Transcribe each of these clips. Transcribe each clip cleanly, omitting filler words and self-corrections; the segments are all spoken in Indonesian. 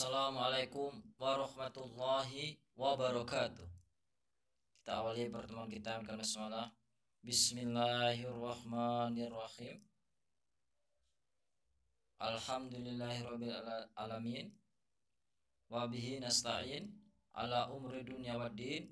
Assalamualaikum warahmatullahi wabarakatuh. Kita awali pertemuan kita dengan bismillah. Bismillahirrahmanirrahim. Alhamdulillahirabbil alamin. Wa bihi nasta'in ala umri dunya waddin.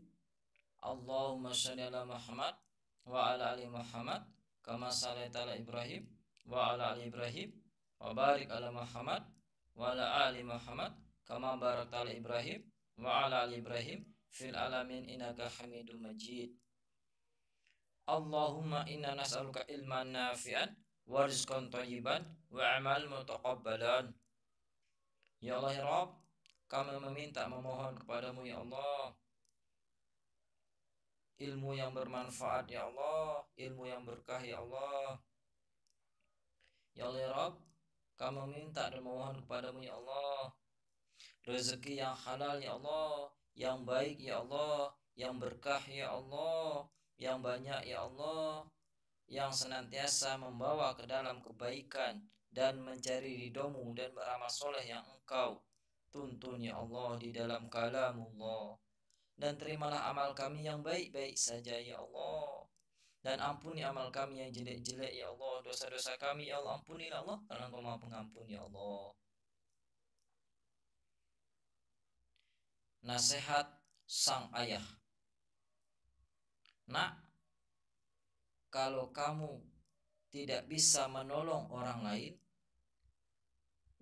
Allahumma shalli ala Muhammad wa ala ali Muhammad kama shallaita ala Ibrahim wa ala ali Ibrahim wa barik ala Muhammad wa ala ali Muhammad kama barakta ala Ibrahim wa ala ali Ibrahim fil alamin innaka Hamidum Majid. Allahumma inna nas'aluka ilman nafi'an wa rizqan thayyiban wa amal mutaqabbalan. Ya Allah ya Rabb, kami memohon kepadamu ya Allah ilmu yang bermanfaat ya Allah, ilmu yang berkah ya Allah. Ya Allah ya Rabb, kami meminta dan memohon kepadamu ya Allah rezeki yang halal ya Allah, yang baik ya Allah, yang berkah ya Allah, yang banyak ya Allah, yang senantiasa membawa ke dalam kebaikan dan mencari ridhomu dan beramal soleh yang Engkau tuntun ya Allah di dalam kalamullah. Dan terimalah amal kami yang baik-baik saja ya Allah, dan ampuni amal kami yang jelek-jelek ya Allah. Dosa-dosa kami ya Allah ampuni ya Allah, karena Engkau Maha Pengampun ya Allah. Nasihat sang ayah. Nak, kalau kamu tidak bisa menolong orang lain,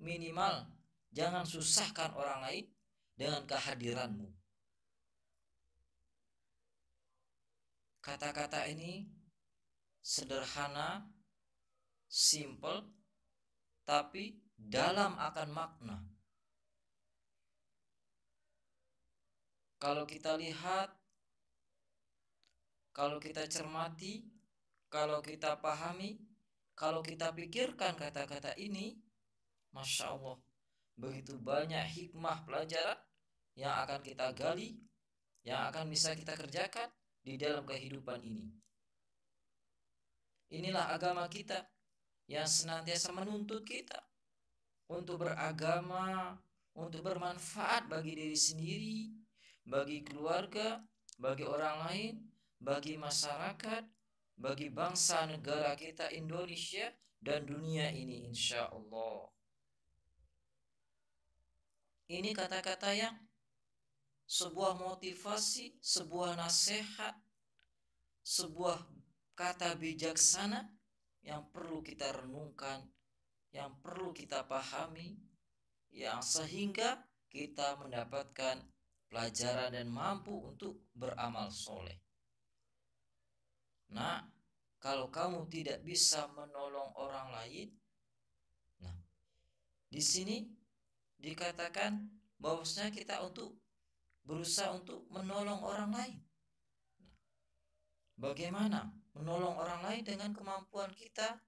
minimal jangan susahkan orang lain dengan kehadiranmu. Kata-kata ini sederhana, simple, tapi dalam akan makna. Kalau kita lihat, kalau kita cermati, kalau kita pahami, kalau kita pikirkan kata-kata ini, Masya Allah, begitu banyak hikmah pelajaran yang akan kita gali, yang akan bisa kita kerjakan di dalam kehidupan ini. Inilah agama kita yang senantiasa menuntut kita untuk beragama, untuk bermanfaat bagi diri sendiri, bagi keluarga, bagi orang lain, bagi masyarakat, bagi bangsa negara kita Indonesia dan dunia ini insya Allah. Ini kata-kata yang sebuah motivasi, sebuah nasihat, sebuah kata bijaksana yang perlu kita renungkan, yang perlu kita pahami, yang sehingga kita mendapatkan pelajaran dan mampu untuk beramal soleh. Nah, kalau kamu tidak bisa menolong orang lain, nah, di sini dikatakan bahwasanya kita untuk berusaha untuk menolong orang lain. Bagaimana menolong orang lain dengan kemampuan kita,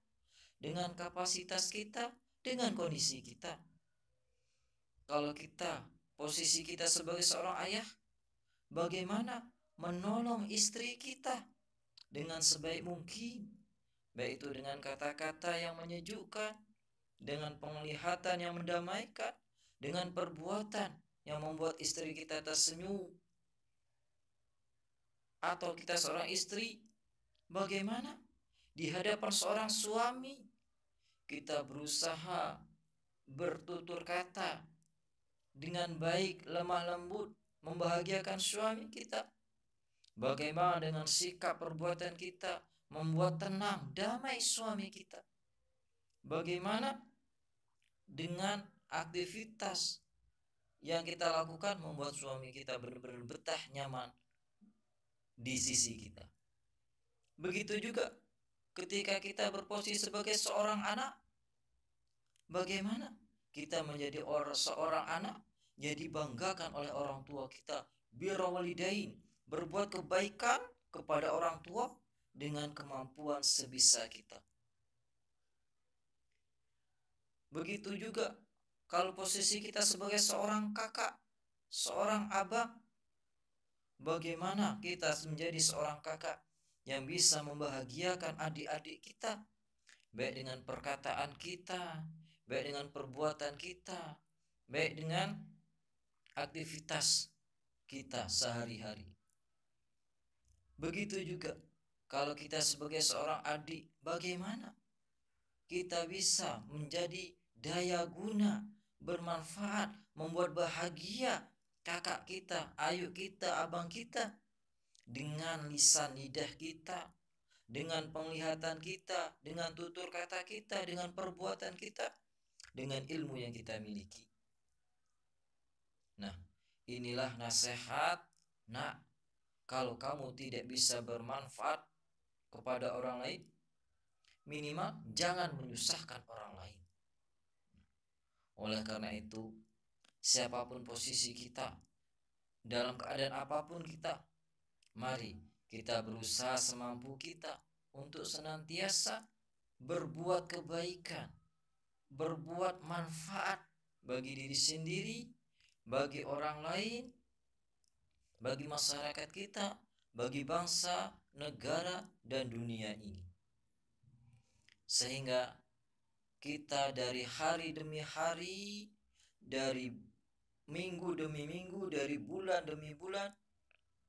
dengan kapasitas kita, dengan kondisi kita. Kalau kita, posisi kita sebagai seorang ayah, bagaimana menolong istri kita dengan sebaik mungkin, baik itu dengan kata-kata yang menyejukkan, dengan penglihatan yang mendamaikan, dengan perbuatan yang membuat istri kita tersenyum. Atau kita seorang istri, bagaimana di hadapan seorang suami kita berusaha bertutur kata dengan baik, lemah lembut, membahagiakan suami kita. Bagaimana dengan sikap perbuatan kita membuat tenang, damai suami kita. Bagaimana dengan aktivitas yang kita lakukan membuat suami kita benar-benar betah, nyaman di sisi kita. Begitu juga ketika kita berposisi sebagai seorang anak, bagaimana kita menjadi seorang anak yang dibanggakan oleh orang tua kita, birrul walidain, berbuat kebaikan kepada orang tua dengan kemampuan sebisa kita. Begitu juga kalau posisi kita sebagai seorang kakak, seorang abang, bagaimana kita menjadi seorang kakak yang bisa membahagiakan adik-adik kita, baik dengan perkataan kita, baik dengan perbuatan kita, baik dengan aktivitas kita sehari-hari. Begitu juga kalau kita sebagai seorang adik, bagaimana kita bisa menjadi daya guna, bermanfaat, membuat bahagia kakak kita, ayu kita, abang kita, dengan lisan lidah kita, dengan penglihatan kita, dengan tutur kata kita, dengan perbuatan kita, dengan ilmu yang kita miliki. Nah, inilah nasihat. Nah, kalau kamu tidak bisa bermanfaat kepada orang lain, minimal jangan menyusahkan orang lain. Oleh karena itu, siapapun posisi kita, dalam keadaan apapun kita, mari kita berusaha semampu kita untuk senantiasa berbuat kebaikan, berbuat manfaat bagi diri sendiri, bagi orang lain, bagi masyarakat kita, bagi bangsa, negara, dan dunia ini. Sehingga kita dari hari demi hari, dari minggu demi minggu, dari bulan demi bulan,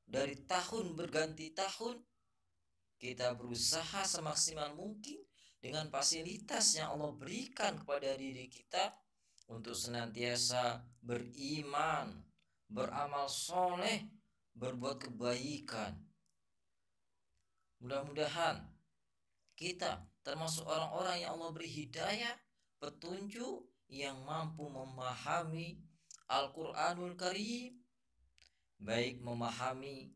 dari tahun berganti tahun, kita berusaha semaksimal mungkin dengan fasilitas yang Allah berikan kepada diri kita untuk senantiasa beriman, beramal soleh, berbuat kebaikan. Mudah-mudahan kita termasuk orang-orang yang Allah beri hidayah, petunjuk, yang mampu memahami Al-Quranul Karim, baik memahami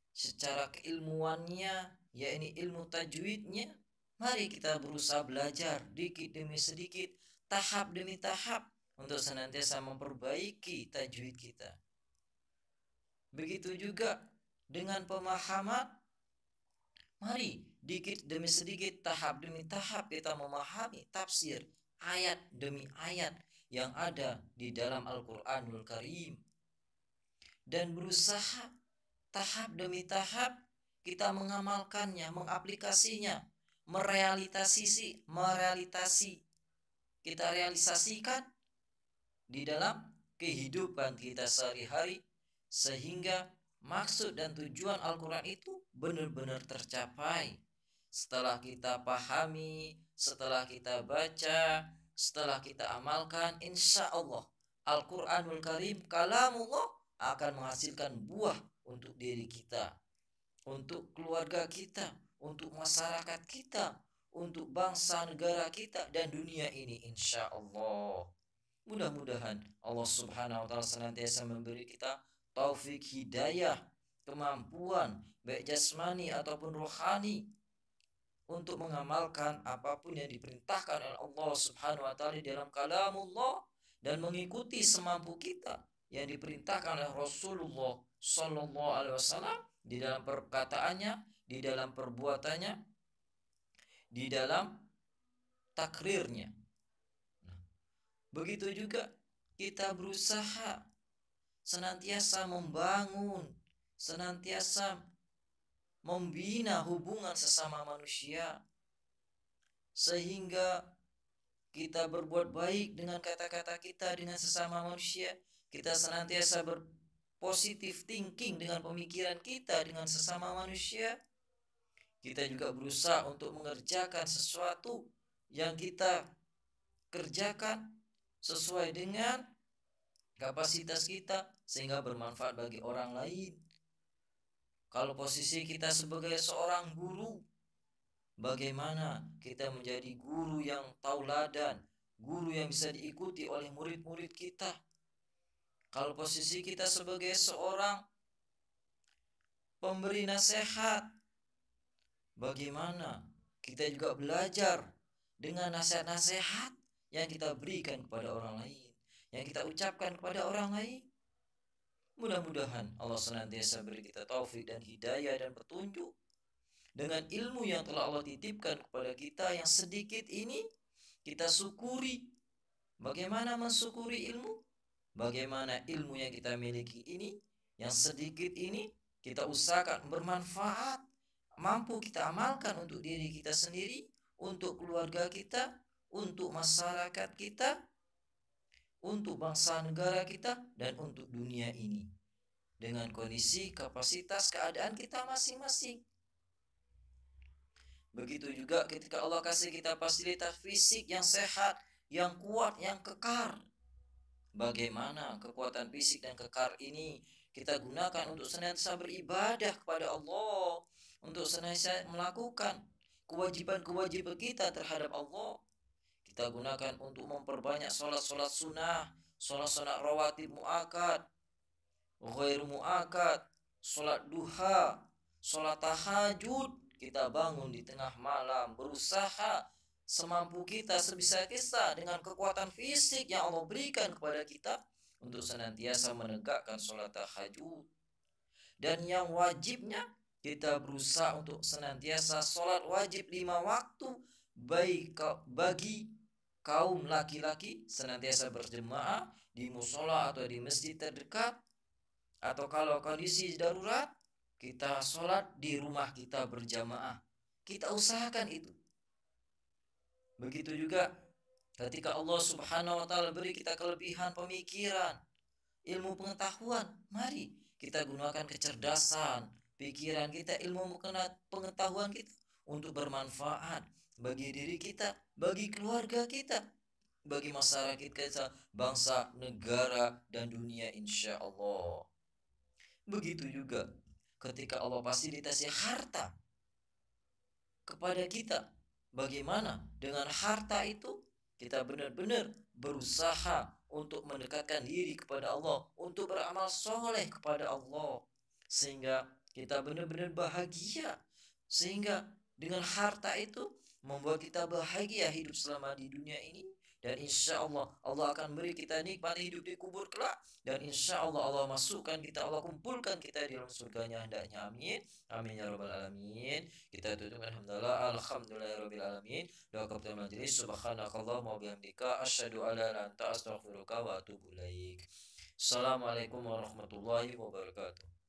secara keilmuannya, yakni ilmu tajwidnya. Mari kita berusaha belajar dikit demi sedikit, tahap demi tahap, untuk senantiasa memperbaiki tajwid kita. Begitu juga dengan pemahaman, mari dikit demi sedikit, tahap demi tahap kita memahami tafsir ayat demi ayat yang ada di dalam Al-Quranul Karim, dan berusaha tahap demi tahap kita mengamalkannya, mengaplikasinya, kita realisasikan di dalam kehidupan kita sehari-hari, sehingga maksud dan tujuan Al-Quran itu benar-benar tercapai. Setelah kita pahami, setelah kita baca, setelah kita amalkan, insya Allah Al-Quranul Karim, kalamullah, akan menghasilkan buah untuk diri kita, untuk keluarga kita, untuk masyarakat kita, untuk bangsa negara kita, dan dunia ini, insya Allah. Mudah-mudahan Allah Subhanahu wa Ta'ala senantiasa memberi kita taufik, hidayah, kemampuan baik jasmani ataupun rohani untuk mengamalkan apapun yang diperintahkan oleh Allah Subhanahu wa Ta'ala dalam kalamullah, dan mengikuti semampu kita yang diperintahkan oleh Rasulullah Sallallahu Alaihi Wasallam di dalam perkataannya, di dalam perbuatannya, di dalam takrirnya. Begitu juga kita berusaha senantiasa membangun, senantiasa membina hubungan sesama manusia, sehingga kita berbuat baik dengan kata-kata kita dengan sesama manusia. Kita senantiasa berpositif thinking dengan pemikiran kita dengan sesama manusia. Kita juga berusaha untuk mengerjakan sesuatu yang kita kerjakan sesuai dengan kapasitas kita, sehingga bermanfaat bagi orang lain. Kalau posisi kita sebagai seorang guru, bagaimana kita menjadi guru yang tauladan, guru yang bisa diikuti oleh murid-murid kita. Kalau posisi kita sebagai seorang pemberi nasihat, bagaimana kita juga belajar dengan nasihat-nasihat yang kita berikan kepada orang lain, yang kita ucapkan kepada orang lain. Mudah-mudahan Allah senantiasa beri kita taufik dan hidayah dan petunjuk. Dengan ilmu yang telah Allah titipkan kepada kita yang sedikit ini, kita syukuri. Bagaimana mensyukuri ilmu? Bagaimana ilmu yang kita miliki ini, yang sedikit ini, kita usahakan bermanfaat, mampu kita amalkan untuk diri kita sendiri, untuk keluarga kita, untuk masyarakat kita, untuk bangsa negara kita dan untuk dunia ini dengan kondisi kapasitas keadaan kita masing-masing. Begitu juga ketika Allah kasih kita fasilitas fisik yang sehat, yang kuat, yang kekar. Bagaimana kekuatan fisik dan kekar ini kita gunakan untuk senantiasa beribadah kepada Allah, untuk senantiasa melakukan kewajiban-kewajiban kita terhadap Allah. Kita gunakan untuk memperbanyak sholat-sholat sunnah, sholat-sholat rawatib muakkad, ghairu muakkad, sholat duha, sholat tahajud. Kita bangun di tengah malam, berusaha semampu kita, sebisa kita dengan kekuatan fisik yang Allah berikan kepada kita untuk senantiasa menegakkan sholat tahajud. Dan yang wajibnya kita berusaha untuk senantiasa sholat wajib 5 waktu baik bagi kaum laki-laki senantiasa berjemaah di musola atau di masjid terdekat, atau kalau kondisi darurat kita sholat di rumah kita berjamaah. Kita usahakan itu. Begitu juga ketika Allah Subhanahu wa ta'ala beri kita kelebihan pemikiran, ilmu pengetahuan, mari kita gunakan kecerdasan pikiran kita, ilmu pengetahuan kita untuk bermanfaat bagi diri kita, bagi keluarga kita, bagi masyarakat kita, bangsa, negara, dan dunia insya Allah. Begitu juga ketika Allah fasilitasi harta kepada kita, bagaimana dengan harta itu kita benar-benar berusaha untuk mendekatkan diri kepada Allah, untuk beramal soleh kepada Allah, sehingga kita benar-benar bahagia, sehingga dengan harta itu membuat kita bahagia hidup selama di dunia ini. Dan insya Allah Allah akan beri kita nikmat hidup di kubur kelak. Dan insya Allah Allah masukkan kita, Allah kumpulkan kita di dalam surganya hendaknya. Amin. Amin ya rabbal alamin. Kita tutup alhamdulillah. Alhamdulillahirabbil alamin. Doa kepada majelis. Subhanakallahumma wa bihamdika asyhadu an la ilaha illa anta astaghfiruka wa atubu ilaik. Assalamualaikum warahmatullahi wabarakatuh.